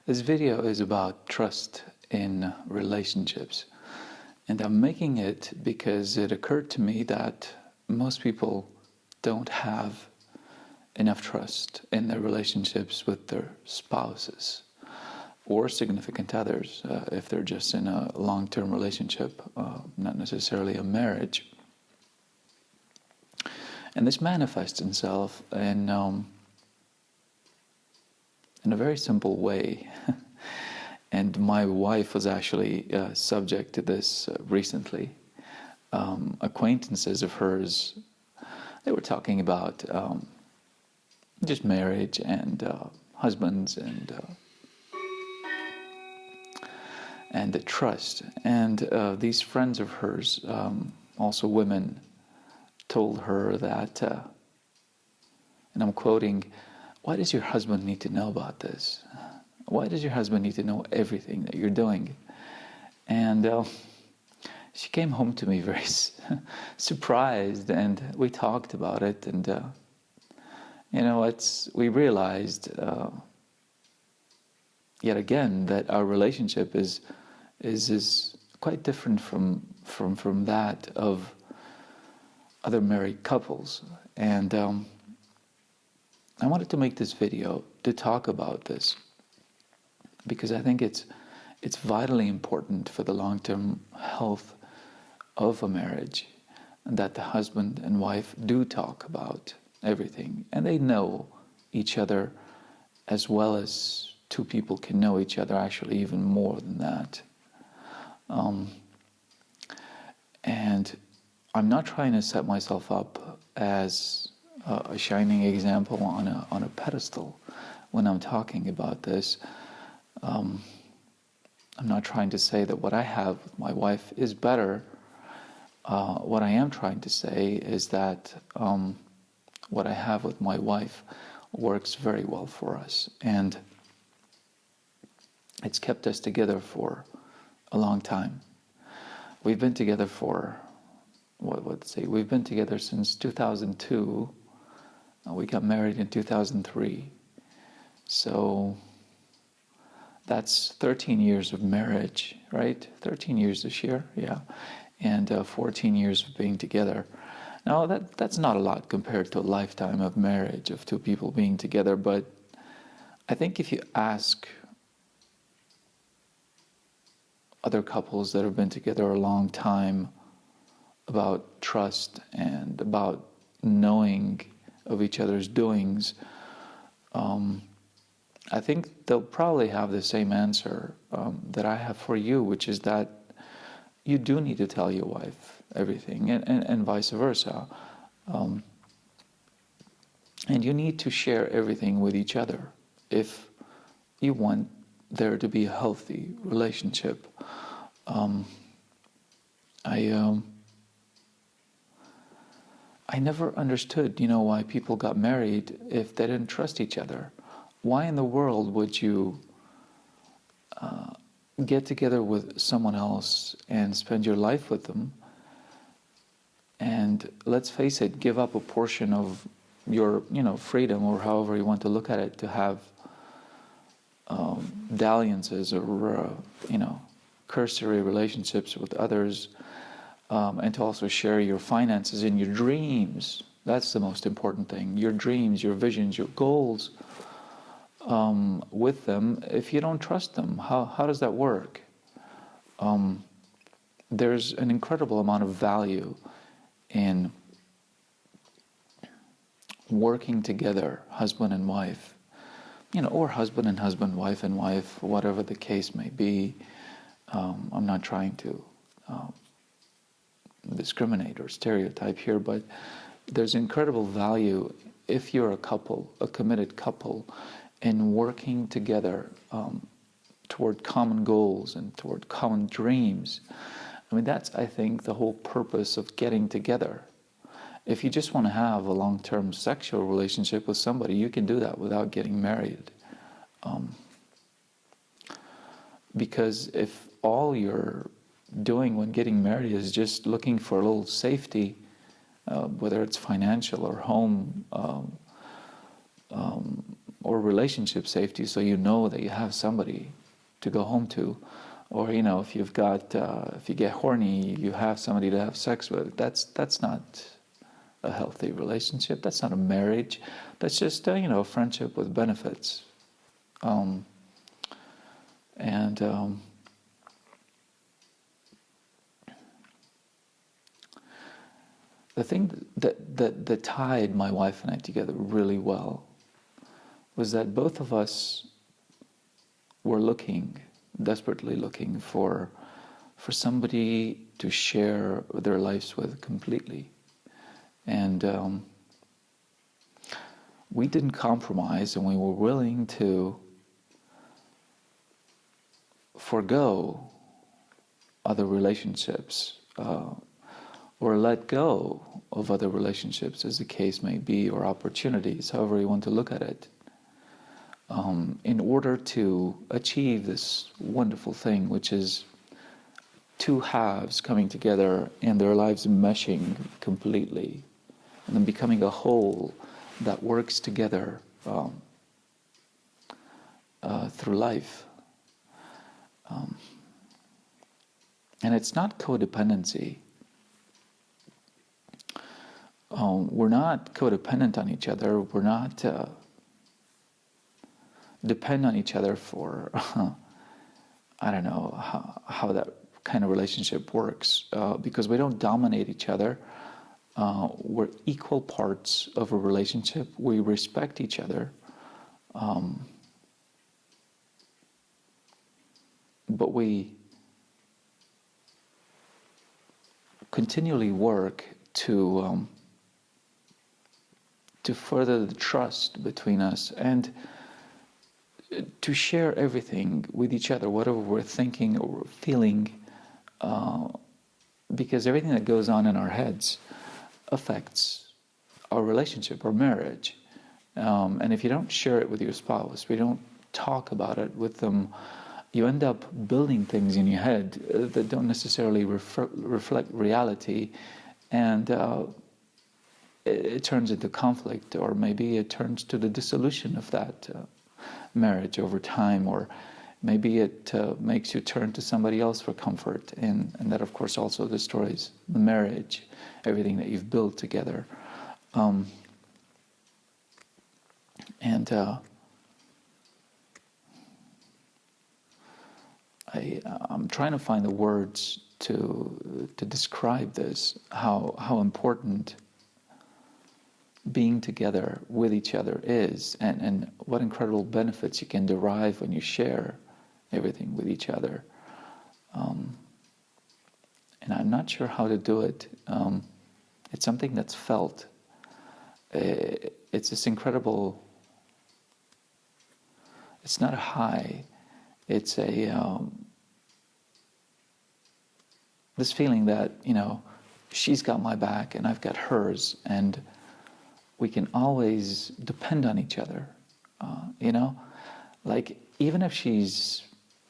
This video is about trust in relationships. And I'm making it because it occurred to me that most people don't have enough trust in their relationships with their spouses or significant others, if they're just in a long-term relationship, not necessarily a marriage. And this manifests itself in a very simple way. And my wife was actually subject to this recently. Acquaintances of hers, they were talking about just marriage and husbands and the trust. And these friends of hers, also women, told her that, and I'm quoting, "Why does your husband need to know about this? Why does your husband need to know everything that you're doing?" And she came home to me very surprised, and we talked about it, and we realized yet again that our relationship is quite different from that of other married couples. And I wanted to make this video to talk about this because I think it's vitally important for the long-term health of a marriage that the husband and wife do talk about everything, and they know each other as well as two people can know each other, actually even more than that. And I'm not trying to set myself up as a shining example on a pedestal when I'm talking about this. I'm not trying to say that what I have with my wife is better. What I am trying to say is that what I have with my wife works very well for us, and it's kept us together for a long time. We've been together for, we've been together since 2002. We got married in 2003. So that's 13 years of marriage, right? 13 years this year, yeah. And 14 years of being together. Now, that's not a lot compared to a lifetime of marriage, of two people being together, but I think if you ask other couples that have been together a long time about trust and about knowing of each other's doings, I think they'll probably have the same answer that I have for you, which is that you do need to tell your wife everything, and vice versa. And you need to share everything with each other if you want there to be a healthy relationship. I never understood, why people got married if they didn't trust each other. Why in the world would you get together with someone else and spend your life with them and, let's face it, give up a portion of your, freedom, or however you want to look at it, to have dalliances or, cursory relationships with others, and to also share your finances and your dreams. That's the most important thing. Your dreams, your visions, your goals with them. If you don't trust them, how does that work? There's an incredible amount of value in working together, husband and wife, or husband and husband, wife and wife, whatever the case may be. I'm not trying to discriminate or stereotype here, but there's incredible value if you're a couple, a committed couple, in working together toward common goals and toward common dreams. I mean, that's, I think, the whole purpose of getting together. If you just want to have a long-term sexual relationship with somebody, you can do that without getting married. Because if all you're doing when getting married is just looking for a little safety, whether it's financial or home or relationship safety, so you know that you have somebody to go home to, or if you've got if you get horny, you have somebody to have sex with. That's not a healthy relationship. That's not a marriage. That's just a friendship with benefits. And the thing that tied my wife and I together really well was that both of us were desperately looking for somebody to share their lives with completely. And we didn't compromise, and we were willing to forego other relationships or let go of other relationships, as the case may be, or opportunities, however you want to look at it, in order to achieve this wonderful thing, which is two halves coming together and their lives meshing completely, and then becoming a whole that works together through life. And it's not codependency. We're not codependent on each other. We're not depend on each other for, I don't know how that kind of relationship works, because we don't dominate each other. We're equal parts of a relationship. We respect each other. But we continually work to further the trust between us and to share everything with each other, whatever we're thinking or feeling, because everything that goes on in our heads affects our relationship, our marriage. And if you don't share it with your spouse, we don't talk about it with them, you end up building things in your head that don't necessarily reflect reality, and it turns into conflict, or maybe it turns to the dissolution of that marriage over time, or maybe it makes you turn to somebody else for comfort, and that of course also destroys the marriage, everything that you've built together. I'm trying to find the words to describe this, how important being together with each other is, and what incredible benefits you can derive when you share everything with each other. And I'm not sure how to do it. It's something that's felt. It's this incredible, it's not a high, it's a this feeling that, she's got my back and I've got hers, and we can always depend on each other, like even if she's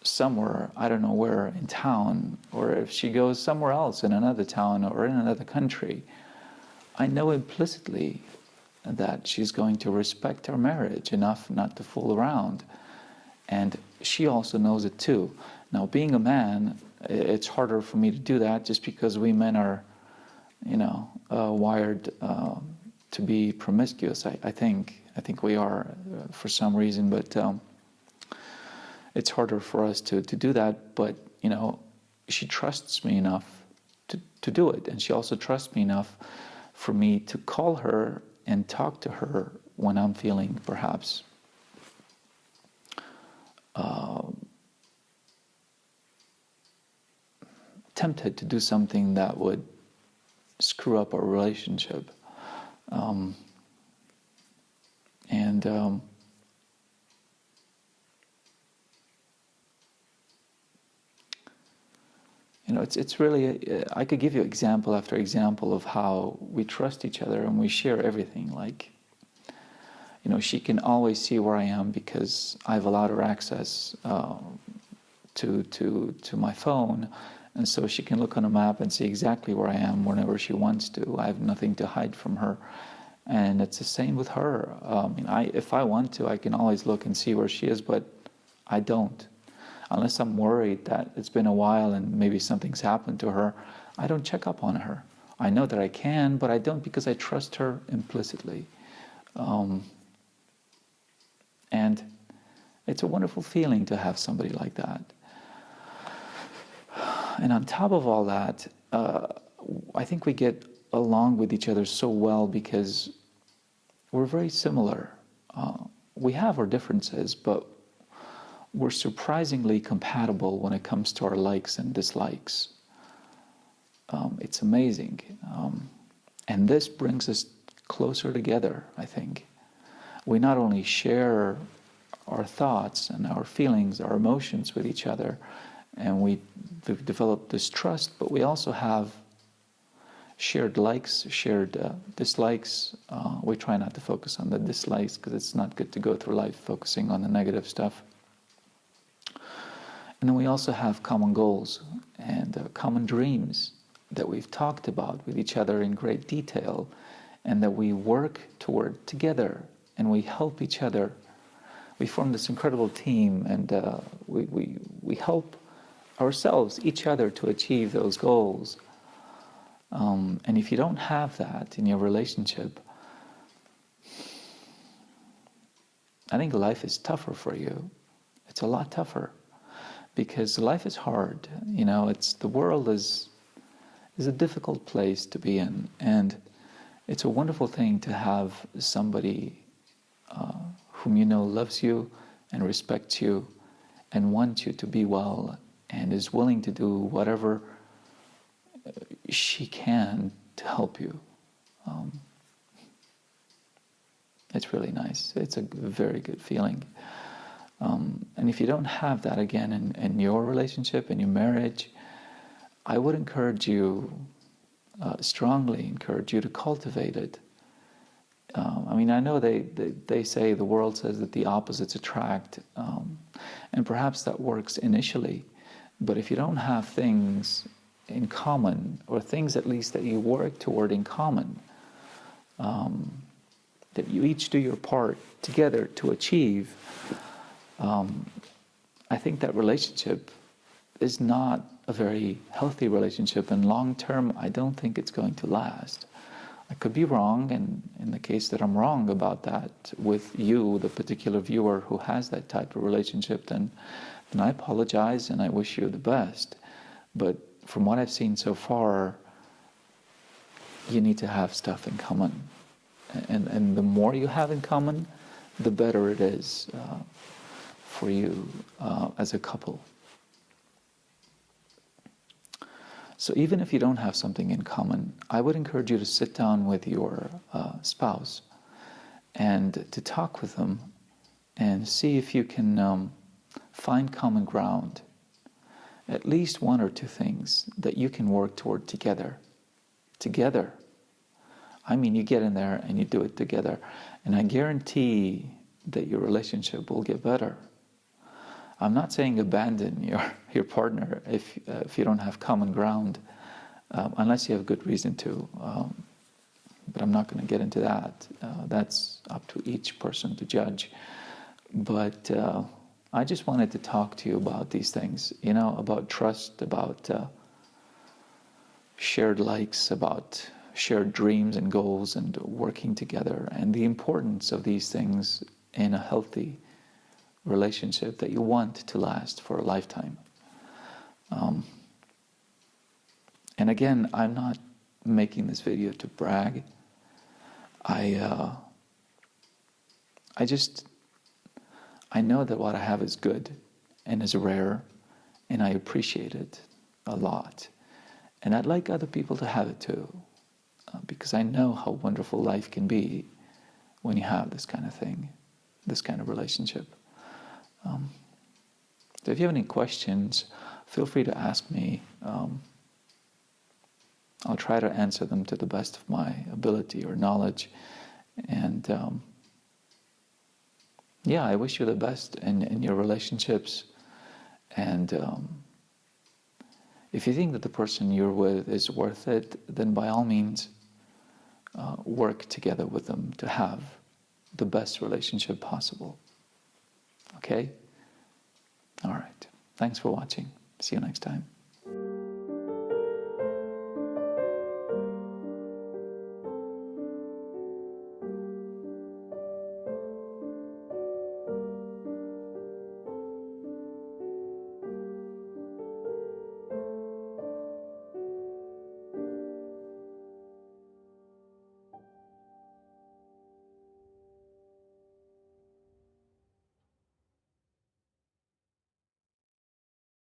somewhere, I don't know where in town, or if she goes somewhere else in another town or in another country, I know implicitly that she's going to respect our marriage enough not to fool around, and she also knows it too. Now, being a man, it's harder for me to do that, just because we men are, wired to be promiscuous. I think we are for some reason, but it's harder for us to do that. But she trusts me enough to do it, and she also trusts me enough for me to call her and talk to her when I'm feeling perhaps tempted to do something that would screw up our relationship. It's really, I could give you example after example of how we trust each other and we share everything. Like, she can always see where I am because I've allowed her access to my phone, and so she can look on a map and see exactly where I am whenever she wants to. I have nothing to hide from her. And it's the same with her. If I want to, I can always look and see where she is, but I don't. Unless I'm worried that it's been a while and maybe something's happened to her, I don't check up on her. I know that I can, but I don't, because I trust her implicitly. And it's a wonderful feeling to have somebody like that. And on top of all that, I think we get along with each other so well because we're very similar. We have our differences, but we're surprisingly compatible when it comes to our likes and dislikes. It's amazing. And this brings us closer together, I think. We not only share our thoughts and our feelings, our emotions with each other, and we develop this trust, but we also have shared likes, shared dislikes. We try not to focus on the dislikes because it's not good to go through life focusing on the negative stuff. And then we also have common goals and common dreams that we've talked about with each other in great detail, and that we work toward together, and we help each other. We form this incredible team, and we help ourselves, each other, to achieve those goals. And if you don't have that in your relationship, I think life is tougher for you. It's a lot tougher, because life is hard. You know, the world is a difficult place to be in, and it's a wonderful thing to have somebody whom you know loves you and respects you and wants you to be well and is willing to do whatever she can to help you. It's really nice. It's a very good feeling. And if you don't have that again in your relationship, in your marriage, I would encourage you, strongly encourage you to cultivate it. I know they say, the world says that the opposites attract, and perhaps that works initially, but if you don't have things in common, or things at least that you work toward in common, that you each do your part together to achieve, I think that relationship is not a very healthy relationship, and long term I don't think it's going to last. I could be wrong, and in the case that I'm wrong about that with you, the particular viewer who has that type of relationship, then I apologize and I wish you the best. But from what I've seen so far, you need to have stuff in common. And the more you have in common, the better it is for you as a couple. So even if you don't have something in common, I would encourage you to sit down with your spouse and to talk with them and see if you can find common ground. At least one or two things that you can work toward together. Together. I mean, you get in there and you do it together. And I guarantee that your relationship will get better. I'm not saying abandon your partner if you don't have common ground, unless you have good reason to. But I'm not going to get into that. That's up to each person to judge. But I just wanted to talk to you about these things, about trust, about shared likes, about shared dreams and goals and working together, and the importance of these things in a healthy relationship that you want to last for a lifetime. And again, I'm not making this video to brag. I know that what I have is good and is rare, and I appreciate it a lot. And I'd like other people to have it too, because I know how wonderful life can be when you have this kind of thing, this kind of relationship. So if you have any questions, feel free to ask me. I'll try to answer them to the best of my ability or knowledge. And yeah, I wish you the best in your relationships. And if you think that the person you're with is worth it, then by all means, work together with them to have the best relationship possible. Okay? All right. Thanks for watching. See you next time.